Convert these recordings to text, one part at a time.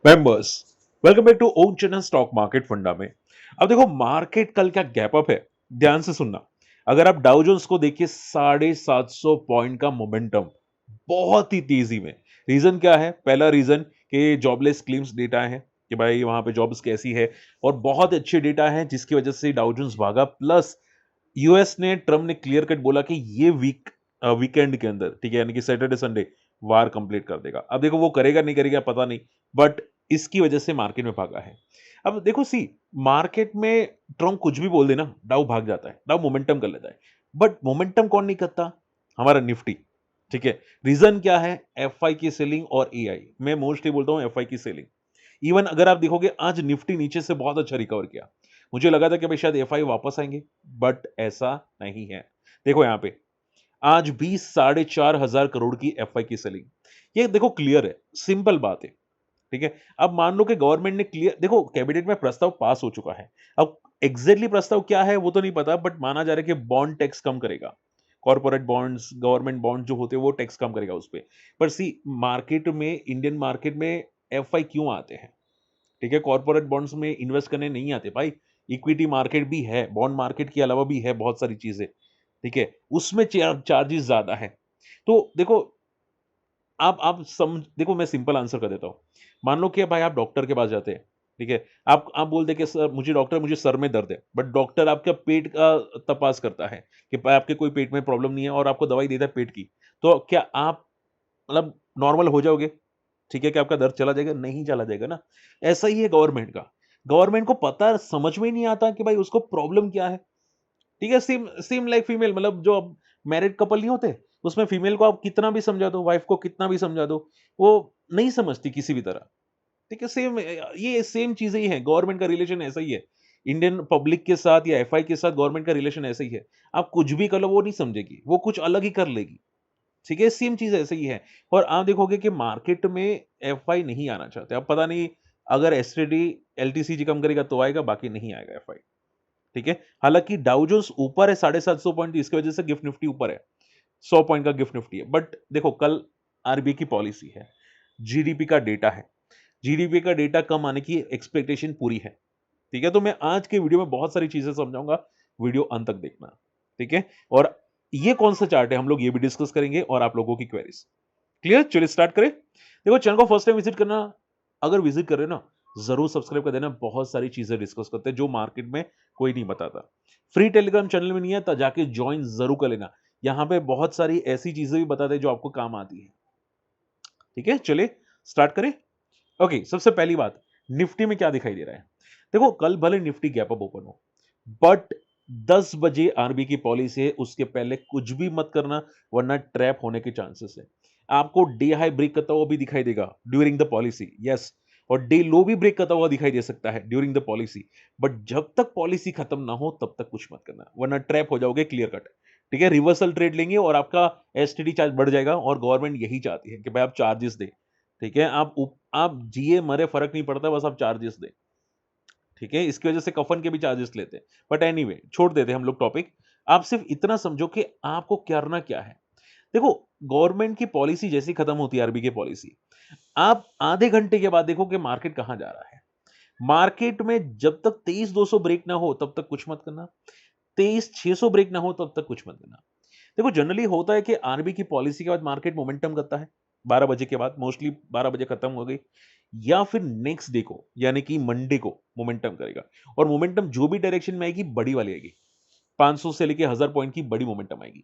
Members, welcome back to own channel stock market फंडा में। अब देखो मार्केट कल क्या गैप अप है, ध्यान से सुनना। अगर आप डाउ जोन्स को देखिए 750 पॉइंट का मोमेंटम, बहुत ही तेजी में। रीजन क्या है? पहला रीजन कि जॉबलेस क्लेम्स डेटा है कि भाई वहां पे जॉब्स कैसी है, और बहुत अच्छे डेटा है जिसकी वजह से डाउ जोन्स भागा। प्लस यूएस ने, ट्रम्प ने क्लियर कट बोला कि ये वीकेंड के अंदर, ठीक है, यानी कि सैटरडे संडे वार कंप्लीट कर देगा। अब देखो वो करेगा नहीं करेगा पता नहीं, बट इसकी वजह से मार्केट में भागा है। अब देखो मार्केट में ट्रम्प कुछ भी बोल देना, डाउ भाग जाता है, डाउ मोमेंटम कर लेता है। बट मोमेंटम कौन नहीं करता? हमारा निफ्टी। ठीक है। रीजन क्या है? एफआई की सेलिंग और एआई। मैं मोस्टली बोलता हूं एफआई की सेलिंग। इवन अगर आप देखोगे आज निफ्टी नीचे से बहुत अच्छा रिकवर किया। मुझे लगा था कि भाई शायद एफआई वापस आएंगे, बट ऐसा नहीं है। देखो यहां पे आज भी 4,500 करोड़ की एफआई की सेलिंग। ये देखो क्लियर है, सिंपल बात है। ठीक है। अब मान लो कि गवर्नमेंट ने क्लियर, देखो कैबिनेट में प्रस्ताव पास हो चुका है। अब एग्जैक्टली प्रस्ताव क्या है वो तो नहीं पता, बट माना जा रहा है कि बॉन्ड टैक्स कम करेगा। कॉर्पोरेट बॉन्ड्स, गवर्नमेंट बॉन्ड जो होते हैं वो टैक्स कम करेगा उस पे। पर मार्केट में, इंडियन मार्केट में एफआई क्यों आते हैं? ठीक है, कॉर्पोरेट बॉन्ड्स में इन्वेस्ट करने नहीं आते भाई। इक्विटी मार्केट भी है, बॉन्ड मार्केट के अलावा भी है बहुत सारी चीजें। ठीक है, उसमें चार्जेस ज्यादा है। तो देखो, आप समझ, देखो मैं सिंपल आंसर कर देता हूं। मान लो कि भाई आप डॉक्टर के पास जाते हैं। ठीक है। आप बोलते हैं कि सर मुझे डॉक्टर, मुझे सर में दर्द है, बट डॉक्टर आपका पेट का तपास करता है कि भाई आपके कोई पेट में प्रॉब्लम नहीं है, और आपको दवाई देता है पेट की। तो क्या आप मतलब नॉर्मल हो जाओगे? ठीक है, कि आपका दर्द चला जाएगा? नहीं चला जाएगा ना। ऐसा ही है गवर्नमेंट का। गवर्नमेंट को पता, समझ में ही नहीं आता कि भाई उसको प्रॉब्लम क्या है। ठीक है, सेम सेम लाइक फीमेल, मतलब जो अब मैरिड कपल नहीं होते, उसमें फीमेल को आप कितना भी समझा दो, वाइफ को कितना भी समझा दो, वो नहीं समझती किसी भी तरह। ठीक है, सेम, ये सेम चीजें ही है। गवर्नमेंट का रिलेशन ऐसा ही है। इंडियन पब्लिक के साथ या एफआई के साथ गवर्नमेंट का रिलेशन ऐसा ही है। आप कुछ भी कर लो वो नहीं समझेगी, वो कुछ अलग ही कर लेगी। ठीक है, सेम चीज ऐसे ही है। और आप देखोगे कि मार्केट में एफआई नहीं आना चाहते। अब पता नहीं, अगर एसटीडी एलटीसीजी कम करेगा तो आएगा, बाकी नहीं आएगा एफआई। ठीक है। हालांकि डाउ जोन्स ऊपर है 750 पॉइंट, इसकी वजह से गिफ्ट निफ्टी ऊपर है। 100 पॉइंट का गिफ्ट निफ्टी है। बट देखो कल आरबीआई की पॉलिसी है, जीडीपी का डेटा है। जीडीपी का डेटा कम आने की एक्सपेक्टेशन पूरी है। ठीक है, तो मैं आज के वीडियो में बहुत सारी चीजें समझाऊंगा। वीडियो अंत तक देखना। ठीक है। और ये कौन सा चार्ट है, हम लोग ये भी डिस्कस करेंगे, और आप लोगों की क्वेरीज। क्लियर? चलिए स्टार्ट करें। देखो चैनल को फर्स्ट टाइम विजिट करना, अगर विजिट कर रहे हो ना, जरूर सब्सक्राइब कर देना। बहुत सारी चीजें डिस्कस करते हैं जो मार्केट में कोई नहीं बताता। फ्री टेलीग्राम चैनल में नहीं है तो जाके ज्वाइन जरूर कर लेना। यहां पे बहुत सारी ऐसी चीजें भी बताते हैं जो आपको काम आती है। ठीक है, चलिए स्टार्ट करें। ओके, सबसे पहली बात, निफ्टी में क्या दिखाई दे रहा है? देखो कल भले निफ्टी गैप अप ओपन हो, बट 10 बजे आरबी की पॉलिसी है, उसके पहले कुछ भी मत करना, वरना ट्रैप होने के चांसेस है। आपको डे हाई ब्रेक करता हुआ भी दिखाई देगा ड्यूरिंग द पॉलिसी, यस। और डे लो भी ब्रेक करता हुआ दिखाई दे सकता है ड्यूरिंग द पॉलिसी। बट जब तक पॉलिसी खत्म ना हो तब तक कुछ मत करना, वरना ट्रैप हो जाओगे, क्लियर कट। ठीक है, रिवर्सल ट्रेड लेंगे और आपका एसटीडी चार्ज बढ़ जाएगा, और गवर्नमेंट यही चाहती है कि भाई आप चार्जेस दे। ठीक है, आप जिए मरे फर्क नहीं पड़ता, बस आप चार्जेस दे। ठीक है, इसकी वजह से कफन के भी चार्जेस लेते हैं। बट एनीवे, छोड़ देते हैं हम लोग टॉपिक। आप सिर्फ इतना समझो कि आपको करना क्या है। देखो, गवर्नमेंट की पॉलिसी जैसी खत्म होती है, आरबी की पॉलिसी, आप आधे घंटे के बाद देखो कि मार्केट कहां जा रहा है। मार्केट में जब तक 23,200 ब्रेक ना हो तब तक कुछ मत करना, 23,600 ब्रेक ना हो तब तक कुछ मत करना। देखो जनरली होता है कि आरबी की पॉलिसी के बाद मार्केट मोमेंटम करता है 12 बजे के बाद, मोस्टली 12 बजे खत्म हो गई, या फिर नेक्स्ट डे को यानी कि मंडे को मोमेंटम करेगा। और मोमेंटम जो भी डायरेक्शन में आएगी बड़ी वाली आएगी, 500 से लेके 1000 पॉइंट की बड़ी मोमेंटम आएगी।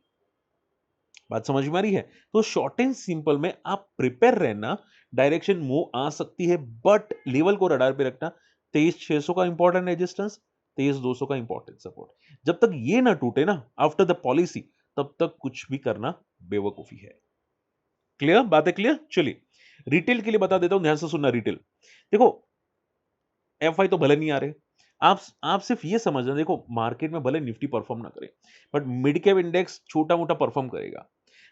बात समझ में आ रही है? तो शॉर्ट एंड सिंपल में आप प्रिपेयर रहना। डायरेक्शन मूव आ सकती है, बट लेवल को रडार पे रखना। 23,600 का इंपॉर्टेंट रेजिस्टेंस, 23,200 का इंपॉर्टेंट सपोर्ट। जब तक ये ना टूटे ना आफ्टर द पॉलिसी, तब तक कुछ भी करना बेवकूफी है। क्लियर? बात है क्लियर? चलिए रिटेल के लिए बता देता हूं, ध्यान से सुनना। रिटेल देखो, एफआई तो भले नहीं आ रहे। आप सिर्फ ये समझना, देखो मार्केट में भले निफ्टी परफॉर्म ना करे, बट मिड कैप इंडेक्स छोटा मोटा परफॉर्म करेगा।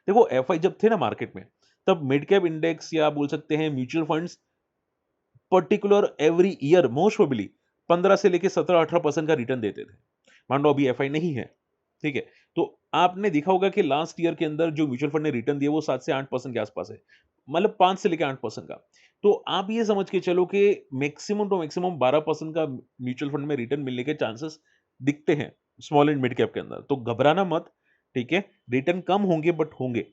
देखो एफआई जब थे ना मार्केट में, तब मिड कैप इंडेक्स या बोल सकते हैं mutual funds particular every year most probably 15 से लेके 17-18% का रिटर्न देते थे। मान लो अभी एफआई नहीं है, ठीक है, तो आपने देखा होगा कि लास्ट ईयर के अंदर जो म्यूचुअल फंड ने रिटर्न दिया वो 7 से 8% के आसपास है। मतलब 5 से लेके 8% का। तो आप ये समझ के चलो कि मैक्सिमम टू मैक्सिमम 12% का म्यूचुअल फंड में रिटर्न मिलने के चांसेस दिखते हैं, स्मॉल एंड मिड कैप के अंदर। तो घबराना मत, ठीक है? रिटर्न कम होंगे बट होंगे।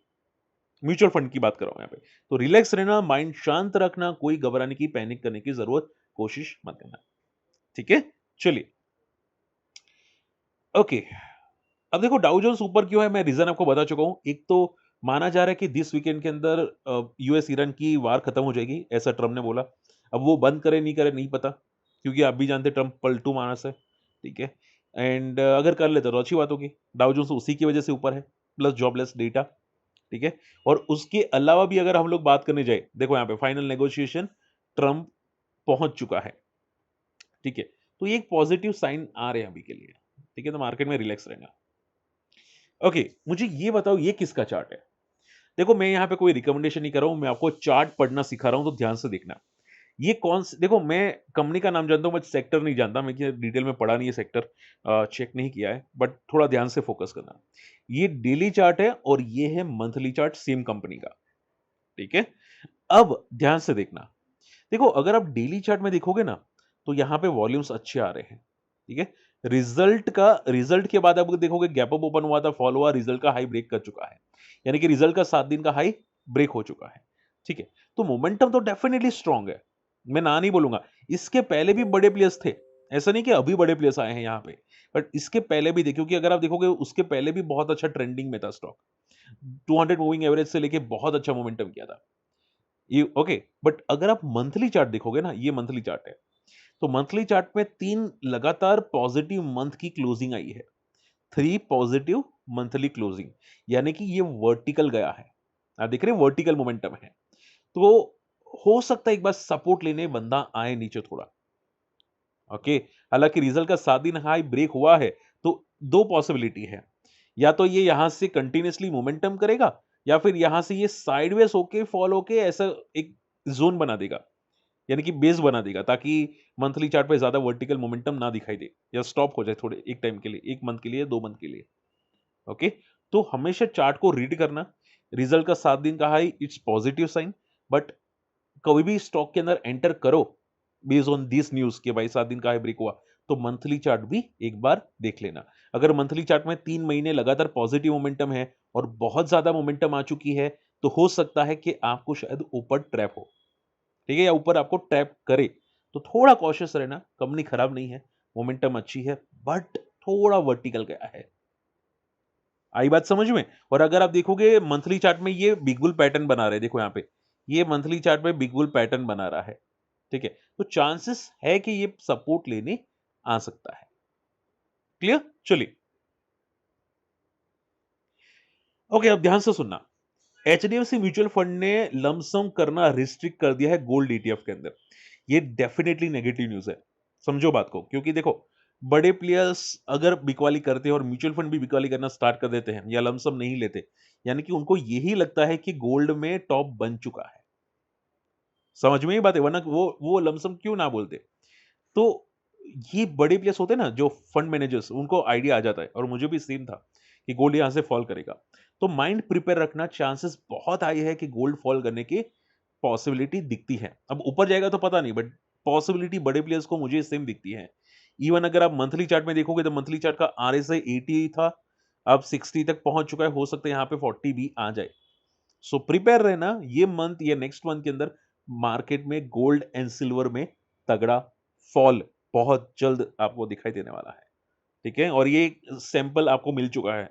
म्यूचुअल फंड की बात कर रहा हूँ यहाँ पे। तो रिलैक्स रहना, माइंड शांत रखना, कोई घबराने की, पैनिक करने की ज़रूरत कोशिश मत करना। ठीक है? चलिए, ओके। अब देखो डाउ जोन्स ऊपर क्यों है, मैं रीज़न आपको बता चुका हूँ। एक तो माना जा रहा है कि दिस वीकेंड के अंदर यूएस ईरान की वार खत्म हो जाएगी, ऐसा ट्रम्प ने बोला। अब वो बंद करे नहीं करे नहीं पता, क्योंकि आप भी जानते हैं ट्रम्प पलटू मानस है, ठीक है? एंड अगर कर लेता तो अच्छी बात होगी। डाउ जोन्स उसी की वजह से ऊपर है, प्लस जॉबलेस डेटा, ठीक है? और उसके अलावा भी अगर हम लोग बात करने जाए, देखो यहाँ पे फाइनल नेगोशिएशन ट्रम्प पहुँच चुका है, ठीक है? तो ये एक पॉजिटिव साइन आ रहे हैं अभी के लिए, ठीक है? तो मार्केट में रिलैक्स रहना। ओके, मुझे ये बताओ ये किसका चार्ट है? देखो मैं यहाँ पे कोई रिकमेंडेशन नहीं कर रहा हूँ, मैं आपको चार्ट पढ़ना सिखा रहा हूँ, तो ध्यान से देखना। ये कौन स देखो मैं कंपनी का नाम जानता हूँ, बट सेक्टर नहीं जानता, मैं डिटेल में पढ़ा नहीं है सेक्टर, चेक नहीं किया है, बट थोड़ा ध्यान से फोकस करना। ये डेली चार्ट है और ये है मंथली चार्ट सेम कंपनी का, ठीक है? अब ध्यान से देखना। देखो अगर आप डेली चार्ट में देखोगे ना, तो यहाँ पे वॉल्यूम्स अच्छे आ रहे हैं, ठीक है? रिजल्ट के बाद आप देखोगे गैप अप ओपन हुआ था, फॉल हुआ, रिजल्ट का हाई ब्रेक कर चुका है। यानी कि रिजल्ट का 7 दिन का हाई ब्रेक हो चुका है, ठीक है? तो मोमेंटम तो डेफिनिटली स्ट्रांग है, मैं ना नहीं बोलूंगा। इसके पहले भी बड़े प्लेयर्स थे, ऐसा नहीं कि अभी बड़े प्लेयर्स आए हैं यहाँ पे, बट इसके पहले भी देखिए, क्योंकि अगर आप देखोगे उसके पहले भी बहुत अच्छा ट्रेंडिंग में था स्टॉक। 200 मूविंग एवरेज से लेके बहुत अच्छा मोमेंटम किया था। ये ओके, बट अगर आप मंथली चार्ट देखोगे ना, ये मंथली चार्ट है, तो मंथली चार्ट में 3 लगातार पॉजिटिव मंथ की क्लोजिंग आई है। 3 पॉजिटिव मंथली क्लोजिंग, यानी कि ये वर्टिकल गया है। आप देख रहे हैं वर्टिकल मोमेंटम है। तो हो सकता है एक बार सपोर्ट लेने बंदा आए नीचे थोड़ा, ओके। हालांकि रिजल्ट का 7 दिन हाई ब्रेक हुआ है, तो 2 पॉसिबिलिटी है। या तो ये यहां से कंटिन्यूअसली मोमेंटम करेगा, या फिर यहां से ये साइडवेज होके फॉल होके ऐसा एक जोन बना देगा, यानी कि बेस बना देगा, ताकि मंथली चार्ट पे ज्यादा वर्टिकल मोमेंटम ना दिखाई दे या स्टॉप हो जाए थोड़े एक टाइम के लिए, 1 मंथ के लिए, 2 मंथ के लिए। ओके, तो हमेशा चार्ट को रीड करना। रिजल्ट का 7 दिन का high, it's positive sign, but कभी भी स्टॉक के अंदर एंटर करो बेस्ड ऑन दिस न्यूज कि भाई 7 दिन का हाई ब्रेक हुआ, तो मंथली चार्ट भी एक बार देख लेना। अगर मंथली चार्ट में 3 महीने लगातार पॉजिटिव मोमेंटम है और बहुत ज्यादा मोमेंटम आ चुकी है, तो हो सकता है कि आपको शायद ऊपर ट्रैप हो, ठीक है? या ऊपर आपको टैप करे, तो थोड़ा कॉशियस रहना। कंपनी खराब नहीं है, मोमेंटम अच्छी है, बट थोड़ा वर्टिकल गया है। आई बात समझ में? और अगर आप देखोगे मंथली चार्ट में ये बिग बुल पैटर्न बना रहे हैं, देखो यहाँ पे, ये मंथली चार्ट में बिग बुल पैटर्न बना रहा है, ठीक है? तो चांसेस है कि ये सपोर्ट लेने आ सकता है। क्लियर? चलिए, ओके, अब ध्यान से सुनना। एचडीएफसी म्यूचुअल फंड ने लमसम करना रिस्ट्रिक्ट कर दिया है गोल्ड ईटीएफ के अंदर। ये डेफिनेटली नेगेटिव न्यूज़ है। समझो बात को, क्योंकि देखो बड़े प्लेयर्स अगर बिकवाली करते हैं और म्यूचुअल फंड भी बिकवाली करना स्टार्ट कर देते हैं या लमसम नहीं लेते, यानी कि उनको यही लगता है कि गोल्ड में टॉप बन चुका है। समझ में ये बात है, वरना वो लमसम क्यों ना बोलते? तो ये बड़े प्लेयर्स होते हैं ना जो फंड मैनेजर्स, उनको आइडिया आ जाता है, और मुझे भी सेम था कि गोल्ड यहां से फॉल करेगा। तो माइंड प्रिपेयर रखना, चांसेस बहुत हाई है कि गोल्ड फॉल करने की पॉसिबिलिटी दिखती है। अब ऊपर जाएगा तो पता नहीं, बट पॉसिबिलिटी बड़े प्लेयर्स को मुझे सेम दिखती है। इवन अगर आप मंथली चार्ट में देखोगे, तो मंथली चार्ट का आरएसआई 80 था, अब 60 तक पहुंच चुका है, हो सकता है यहाँ पे 40 भी आ जाए। सो प्रिपेयर रहना, ये मंथ या नेक्स्ट मंथ के अंदर मार्केट में गोल्ड एंड सिल्वर में तगड़ा फॉल बहुत जल्द आपको दिखाई देने वाला है, ठीक है? और ये सैंपल आपको मिल चुका है,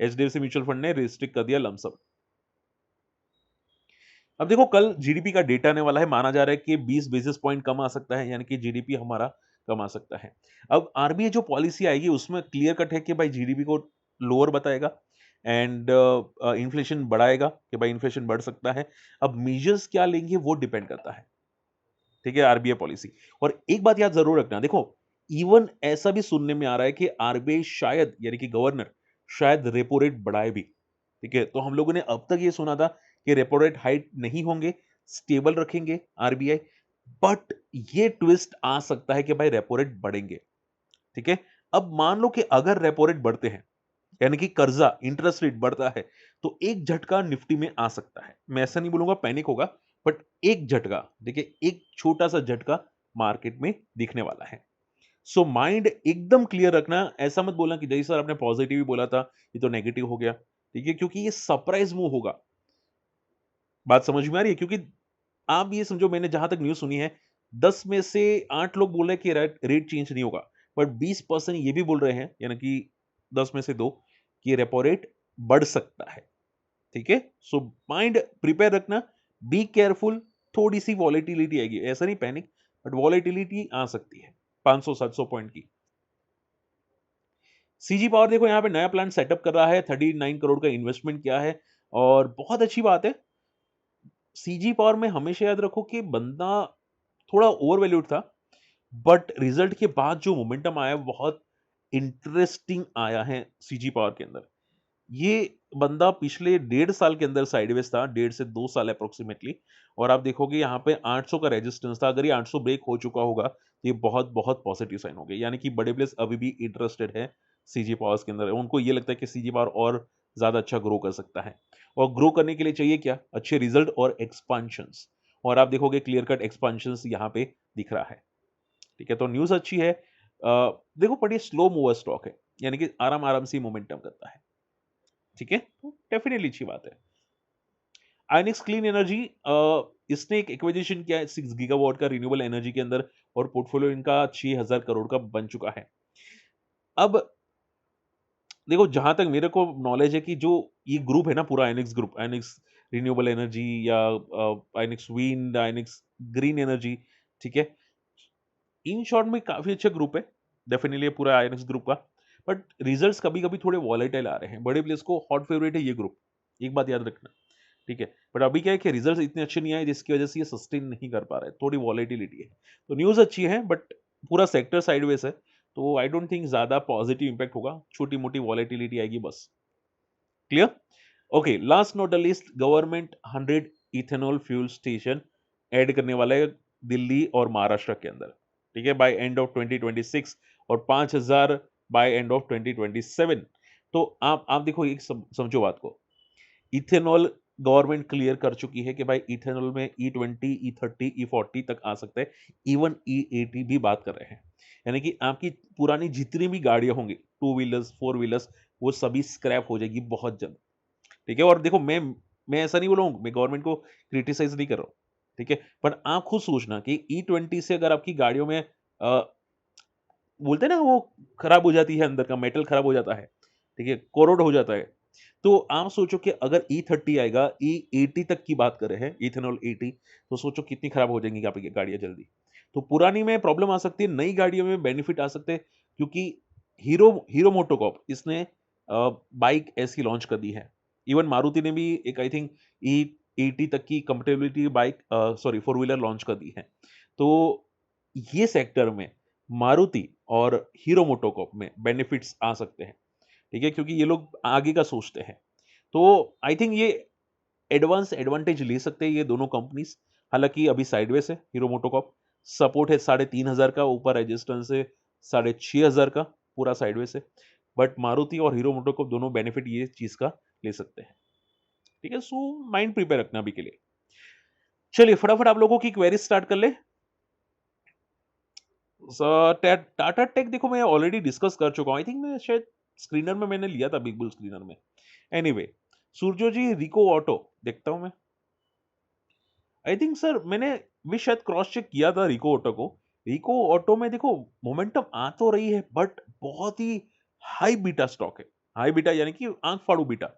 एचडीएफसी म्यूचुअल फंड ने रिस्ट्रिक्ट कर दिया लमसम। अब देखो कल जीडीपी का डेटा आने वाला है, माना जा रहा है कि 20 बेसिस पॉइंट कम आ सकता है, यानी कि जीडीपी हमारा कम आ सकता है। अब आरबीआई जो पॉलिसी आएगी उसमें क्लियर कट है कि भाई जीडीपी को लोअर बताएगा एंड इन्फ्लेशन बढ़ाएगा, कि भाई इन्फ्लेशन बढ़ सकता है। अब मेजर्स क्या लेंगे वो डिपेंड करता है, ठीक है? RBI policy. और एक बात याद जरूर रखना, देखो इवन ऐसा भी सुनने में आ रहा है कि आरबीआई शायद, यानी कि गवर्नर शायद रेपो रेट बढ़ाए भी, ठीक है? तो हम लोगों ने अब तक ये सुना था कि रेपो रेट हाइट नहीं होंगे, स्टेबल रखेंगे आरबीआई, बट ये ट्विस्ट आ सकता है कि भाई रेपो रेट बढ़ेंगे, ठीक है? अब मान लो कि अगर रेपो रेट बढ़ते हैं, यानी कि कर्जा इंटरेस्ट रेट बढ़ता है तो एक झटका निफ्टी में आ सकता है। मैं ऐसा नहीं बोलूंगा पैनिक होगा, बट एक झटका, देखिए एक छोटा सा झटका मार्केट में दिखने वाला है। सो माइंड एकदम क्लियर रखना, ऐसा मत बोलना कि जय सर आपने पॉजिटिव ही बोला था, ये तो नेगेटिव हो गया। ठीक है, क्योंकि ये सरप्राइज मूव होगा। बात समझ में आ रही है? क्योंकि आप ये समझो, मैंने जहां तक न्यूज़ सुनी है, 10 में से 8 लोग बोल रहे हैं कि रेट रेट चेंज नहीं होगा, बट 20% ये भी बोल रहे हैं, यानी कि 10 में से 2, कि रेपो रेट बढ़ सकता है। ठीक है? सो माइंड प्रिपेयर रखना, बी केयरफुल, थोड़ी-सी वॉलेटिलिटी आएगी, ऐसा नहीं पैनिक, बट वॉलेटिलिटी आ सकती है, 500-700 पॉइंट की। सीजी पावर देखो यहाँ पे नया प्लांट सेटअप कर रहा है, 39 करोड़ का इन्वेस्टमेंट किया है और बहुत अच्छी बात है। सीजी पावर में हमेशा याद रखो कि बंदा थोड़ा ओवर वैल्यूड था, बट रिजल्ट के बाद जो मोमेंटम आया है, बहुत इंटरेस्टिंग आया है सीजी पावर के अंदर। ये बंदा पिछले 1.5 साल के अंदर साइडवेज था, 1.5 से 2 साल अप्रॉक्सिमेटली, और आप देखोगे यहाँ पे 800 का रेजिस्टेंस था। अगर ये 800 ब्रेक हो चुका होगा, तो ये बहुत बहुत पॉजिटिव साइन हो गया, यानी कि बड़े प्लेयर्स अभी भी इंटरेस्टेड है सीजी पावर्स के अंदर। उनको ये लगता है कि सीजी पावर और ज्यादा अच्छा ग्रो कर सकता है, और ग्रो करने के लिए चाहिए क्या? अच्छे रिजल्ट और एक्सपांशंस, और आप देखोगे क्लियर कट एक्सपांशंस यहाँ पे दिख रहा है। ठीक है, तो न्यूज़ अच्छी है। देखो बड़ी स्लो मूवर स्टॉक है, यानी कि आराम-आराम से मोमेंटम करता है। ठीक है? तो डेफिनिटली अच्छी बात है। आइनिक्स क्लीन एनर्जी, इसने एक एक्विजिशन किया है 6 गीगावाट का रिन्यूएबल एनर्जी के अंदर, और पोर्टफोलियो इनका 6000 करोड़ का बन चुका है। अब देखो, जहाँ तक मेरे को नॉलेज है कि जो ये ग्रुप है ना पूरा, आइनिक्स ग्रुप, आइनिक्स रिन्यूएबल एनर्जी या आइनिक्स विंड, आइनिक्स ग्रीन एनर्जी, ठीक है? इन शॉर्ट में काफ़ी अच्छा ग्रुप है, डेफिनिटली पूरा आईएनएक्स ग्रुप का। बट रिजल्ट्स कभी-कभी थोड़े वॉलेटाइल आ रहे हैं। बड़े प्लेयर्स को हॉट फेवरेट है ये ग्रुप, एक बात याद रखना, ठीक है? बट अभी क्या है कि रिजल्ट्स इतने अच्छे नहीं आए, जिसकी वजह से ये सस्टेन नहीं कर पा रहा है, थोड़ी वॉलेटिलिटी है। तो न्यूज़ अच्छी है, बट पूरा सेक्टर साइडवेज है, तो आई डोंट थिंक ज़्यादा पॉजिटिव इम्पैक्ट होगा, छोटी-मोटी वॉलेटिलिटी आएगी बस। Clear? Okay, last not the least, government 100 ethanol fuel station add करने वाला है दिल्ली और महाराष्ट्र के अंदर, ठीक है, बाय एंड ऑफ 2026, और 5000 बाय एंड ऑफ 2027। तो आप देखो, एक समझो बात को, इथेनॉल गवर्नमेंट क्लियर कर चुकी है कि भाई इथेनॉल में E20, E30, E40 तक आ सकता है, इवन E80 भी बात कर रहे हैं। यानी कि आपकी पुरानी जितनी भी गाड़ियां होंगी, टू व्हीलर्स, फोर व्हीलर्स, वो सभी स्क्रैप हो जाएगी बहुत जल्द। ठीक है? और देखो, मैं ऐसा नहीं बोल रहा हूँ, मैं गवर्नमेंट को क्रिटिसाइज़ नहीं कर रहा हूँ, ठीक है? पर आप खुद सोचना कि E20 से अगर आपकी गाड़ियों में बोलते हैं ना, वो खराब हो जाती है, अंदर का मेटल खराब हो जाता है, ठीक है? कोरोड हो जाता है। तो आप सोचो कि अगर E30 आएगा, E80 तक की बात कर रहे हैं, इथेनॉल 80, तो सोचो कितनी खराब हो जाएँगी आपकी गाड़ियाँ जल्दी। तो पुरानी में प्रॉब्लम आ सकती है, नई गाड़ियों में बेनिफिट आ सकते हैं, क्योंकि हीरो हीरो मोटोकॉर्प इसने बाइक ऐसी लॉन्च कर दी है। इवन मारुति ने भी एक, आई थिंक, E80 तक की compatibility bike, sorry, four wheeler launch कर दी है। तो ये सेक्टर में मारुति और हीरो मोटोकॉर्प में बेनिफिट्स आ सकते हैं, ठीक है? क्योंकि ये लोग आगे का सोचते हैं। तो आई थिंक ये एडवांस एडवांटेज ले सकते हैं ये दोनों कंपनीज़। हालाँकि अभी साइडवेज़ है हीरो मोटोकॉर्प, सपोर्ट है 3500 का, ऊपर रेजिस्टेंस है 6500 का, पूरा साइडवेज़ है। बट मारुति और हीरो मोटोकॉर्प दोनों बेनिफिट ये चीज़ का ले सकते हैं। ठीक है? सो माइंड प्रिपेयर रखना अभी के लिए। चलिए फटाफट आप लोगों की क्वेरीज़ स्टार्ट कर लें। स टा टाटा टेक देखो, मैं ऑलरेडी डिस्कस कर चुका हूँ। आई थिंक मैं शायद स्क्रीनर में मैंने लिया था, बिग बुल स्क्रीनर में। एनीवे, सूर्यो जी, रिको ऑटो देखता हूँ मैं। आई थिंक सर मैंने भी शायद क्रॉस चेक किया था रिको ऑटो को। रिको ऑटो में देखो मोमेंटम आ तो रही है, बट बहुत ही हाई बीटा स्टॉक है। हाई बीटा यानी कि आंख फाड़ू बीटा।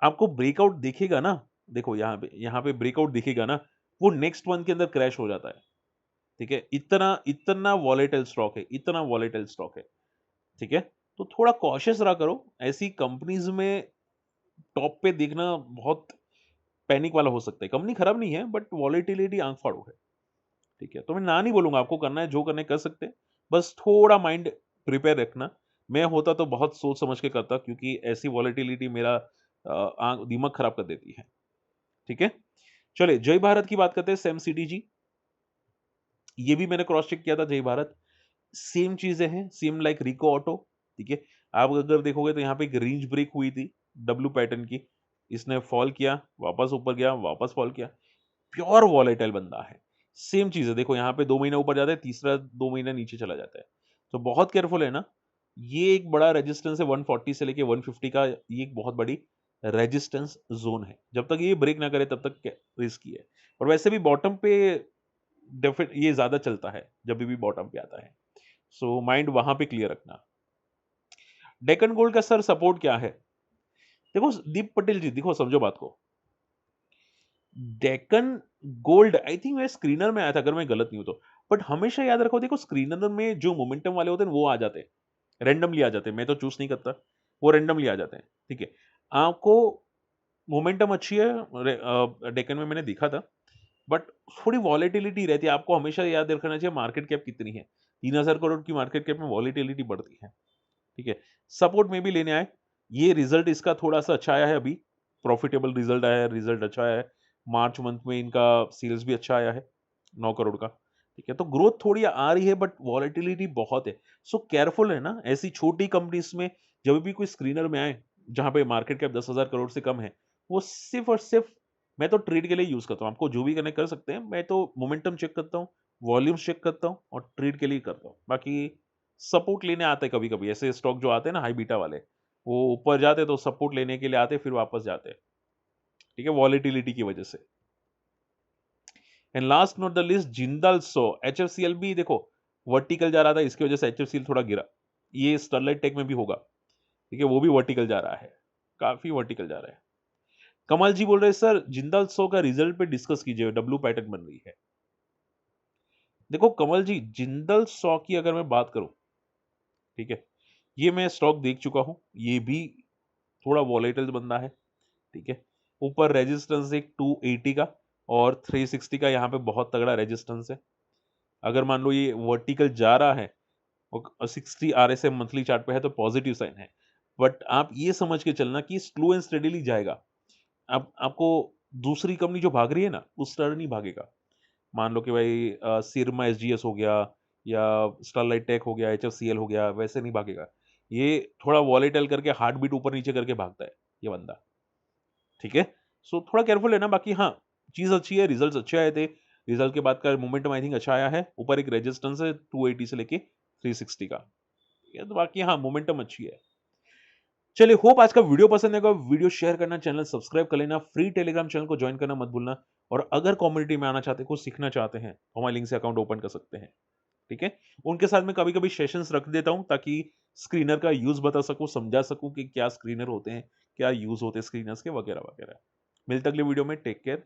आपको ब्रेकआउट दिखेगा ना, देखो यहाँ पे ब्रेकआउट दिखेगा ना, वो नेक्स्ट मंथ के अंदर क्रैश हो जाता है। ठीक है? इतना इतना वॉलेटाइल स्टॉक है, इतना वॉलेटाइल स्टॉक है। ठीक है? तो थोड़ा कॉशियस रहा करो। ऐसी कंपनीज़ में टॉप पे देखना बहुत पैनिक वाला हो सकता है। कंपनी खराब नहीं है, बट वॉलेटिलिटी आँख फाड़ू है। ठीक है? तो मैं ना नहीं बोलूँगा, आपको करना है, जो करना है कर सकते हैं। बस थोड़ा माइंड प्रिपेयर रखना। मैं होता तो बहुत सोच समझ के करता, क्योंकि ऐसी वॉलेटिलिटी मेरा दिमाग खराब कर देती है। ठीक है? चलिए जय भारत की बात करते हैं, सेम सीटीजी। ये भी मैंने क्रॉस चेक किया था, जय भारत। सेम चीज़ें हैं, सेम लाइक रिको ऑटो, ठीक है? आप अगर देखोगे तो यहाँ पे एक रेंज ब्रेक हुई थी डब्ल्यू पैटर्न की, इसने फॉल किया, वापस ऊपर गया, वापस फॉल किया। प्योर वॉलेटाइल बंदा है। सेम चीज़ है, देखो यहाँ पे 2 महीना ऊपर जाता है, तीसरा 2 महीना नीचे चला जाता है। तो बहुत केयरफुल है ना। ये एक बड़ा रेजिस्टेंस है 140 से लेके 150 का, ये एक बहुत बड़ी रेजिस्टेंस ज़ोन है। जब तक ये ब्रेक ना करे तब तक रिस्की है। और वैसे भी बॉटम पे ये ज़्यादा चलता है, जब भी बॉटम पे आता है। सो माइंड वहाँ पे क्लियर रखना। डेक्कन गोल्ड का सर सपोर्ट क्या है? देखो दीप पटेल जी, देखो समझो बात को। डेक्कन गोल्ड आई थिंक मैं स्क्रीनर में आया था, अगर मैं गलत नहीं हूं तो। बट हमेशा याद रखो, देखो स्क्रीनर में जो मोमेंटम वाले होते हैं वो आ जाते हैं, रैंडमली आ जाते हैं। मैं तो चूज नहीं करता, वो रैंडमली आ जाते हैं। ठीक है, आपको मोमेंटम अच्छी है डेक्कन में, मैंने देखा था। बट थोड़ी वॉलेटिलिटी रहती है, आपको हमेशा याद रखना चाहिए मार्केट कैप कितनी है। 3,000 करोड़ की मार्केट कैप में वॉलेटिलिटी बढ़ती है। ठीक है, सपोर्ट में भी लेने आए। ये रिजल्ट इसका थोड़ा सा अच्छा आया है अभी, प्रॉफिटेबल रिजल्ट आया है, रिजल्ट अच्छा आया है। मार्च मंथ में इनका सेल्स भी अच्छा आया है 9 करोड़ का। ठीक है, तो ग्रोथ थोड़ी आ रही है बट वॉलेटिलिटी बहुत है। सो केयरफुल है ना ऐसी छोटी कंपनीज में। जब भी कोई स्क्रीनर में आए जहां पे मार्केट कैप 10,000 करोड़ से कम है, वो सिर्फ और सिर्फ, मैं तो ट्रेड के लिए यूज करता हूँ, आपको जो भी करना है कर सकते हैं। मैं तो मोमेंटम चेक करता हूँ, वॉल्यूम चेक करता हूँ और ट्रेड के लिए करता हूँ। बाकी सपोर्ट लेने आते हैं कभी-कभी, ऐसे स्टॉक जो आते हैं ना हाई बीटा वाले, वो ऊपर जाते हैं तो सपोर्ट लेने के लिए आते हैं, फिर वापस जाते हैं। ठीक है, वॉलेटिलिटी की वजह से। And last not the list, Jindal 100 HFCL भी देखो वर्टिकल जा रहा था, इसकी वजह से एचएफसीएल थोड़ा गिरा। ये स्टरलाइट टेक में भी होगा। ठीक है, वो भी वर्टिकल जा रहा है, काफी वर्टिकल जा रहा है। कमल जी बोल रहे हैं सर जिंदाल 100 का रिजल्ट पे डिस्कस कीजिए, डब्ल्यू पैटर्न बन रही है। देखो कमल जी, जिंदल 100 की अगर मैं बात करूं, ठीक है, ये मैं स्टॉक देख चुका हूं, ये भी थोड़ा वॉलेटाइल बंदा है। ठीक है, ऊपर रेजिस्टेंस एक 280 का और 360 का, यहाँ पे बहुत तगड़ा रेजिस्टेंस है। अगर मान लो ये वर्टिकल जा रहा है और 60 आरएसएम मंथली चार्ट पे है तो पॉजिटिव साइन है। बट आप ये समझ के चलना कि स्लो एंड स्टेडीली जाएगा। अब आपको दूसरी कंपनी जो भाग रही है ना, उस तरह नहीं भागेगा। मान लो कि भाई सिरमा एसजीएस हो गया या स्टरलाइट टेक हो गया, एचएफसीएल हो गया, वैसे नहीं भागेगा। ये थोड़ा वॉलेटाइल करके हार्ट बीट ऊपर नीचे करके भागता है ये बंदा। ठीक है, सो थोड़ा केयरफुल है ना। बाकी हाँ, चीज अच्छी है, रिजल्ट्स अच्छे आए थे। रिजल्ट के बाद का मोमेंटम आई थिंक अच्छा आया है। ऊपर एक रेजिस्टेंस है 280 से लेके 360 का। ठीक है, तो बाकी हाँ, मोमेंटम अच्छी है। चलिए, होप आज का वीडियो पसंद आएगा। वीडियो शेयर करना, चैनल सब्सक्राइब कर लेना, फ्री टेलीग्राम चैनल को ज्वाइन करना मत भूलना। और अगर कम्युनिटी में आना चाहते हैं, कुछ सीखना चाहते हैं, तो हमारे लिंक से अकाउंट ओपन कर सकते हैं। ठीक है, उनके साथ में कभी कभी सेशंस रख देता हूं ताकि स्क्रीनर का यूज बता सकूं, समझा सकूं कि क्या स्क्रीनर होते हैं, क्या यूज होते हैं स्क्रीनर्स के, वगैरह वगैरह। मिलते अगले वीडियो में, टेक केयर।